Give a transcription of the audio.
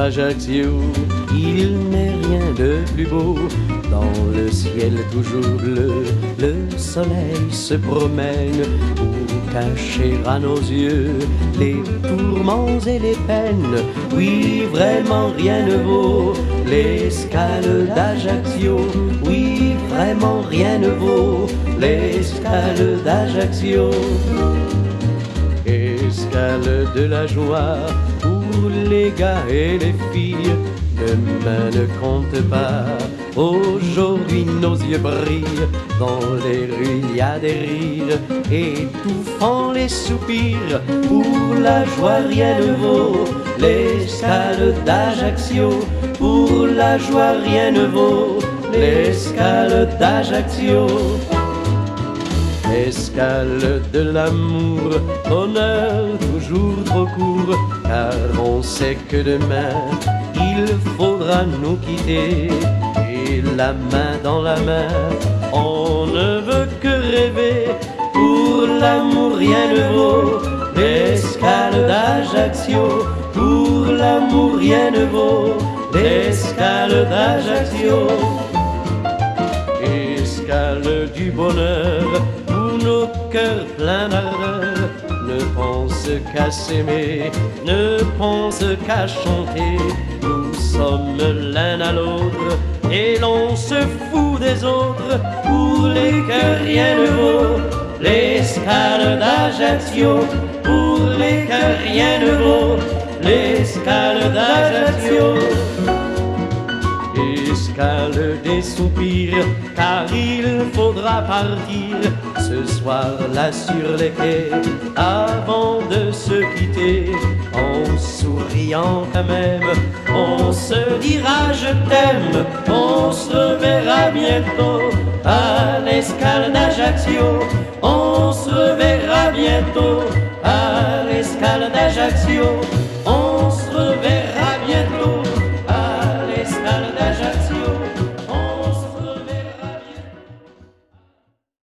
d'Ajaccio. Il n'est rien de plus beau, dans le ciel toujours bleu, le soleil se promène pour cacher à nos yeux les tourments et les peines. Oui, vraiment rien ne vaut l'escale d'Ajaccio. Oui, vraiment rien ne vaut l'escale d'Ajaccio. Escale de la joie pour les gars et les filles. Demain ne compte pas, aujourd'hui nos yeux brillent. Dans les rues il y a des rires, étouffant les soupirs. Pour la joie rien ne vaut l'escale d'Ajaccio. Pour la joie rien ne vaut l'escale d'Ajaccio. Escale de l'amour, honneur toujours trop court, car on sait que demain il faudra nous quitter. Et la main dans la main, on ne veut que rêver. Pour l'amour rien ne vaut l'escale d'Ajaccio. Pour l'amour rien ne vaut l'escale d'Ajaccio. Escale du bonheur, nos cœurs pleins d'ardeur ne pensent qu'à s'aimer, ne pensent qu'à chanter. Nous sommes l'un à l'autre et l'on se fout des autres. Pour les cœurs rien ne vaut l'escale d'Ajaccio. Pour les cœurs rien ne vaut l'escale d'Ajaccio. Escale des soupirs, car il faudra partir ce soir là sur les quais, avant de se quitter. En souriant quand même, on se dira je t'aime. On se reverra bientôt à l'escale d'Ajaccio. On se reverra bientôt à l'escale d'Ajaccio. On se reverra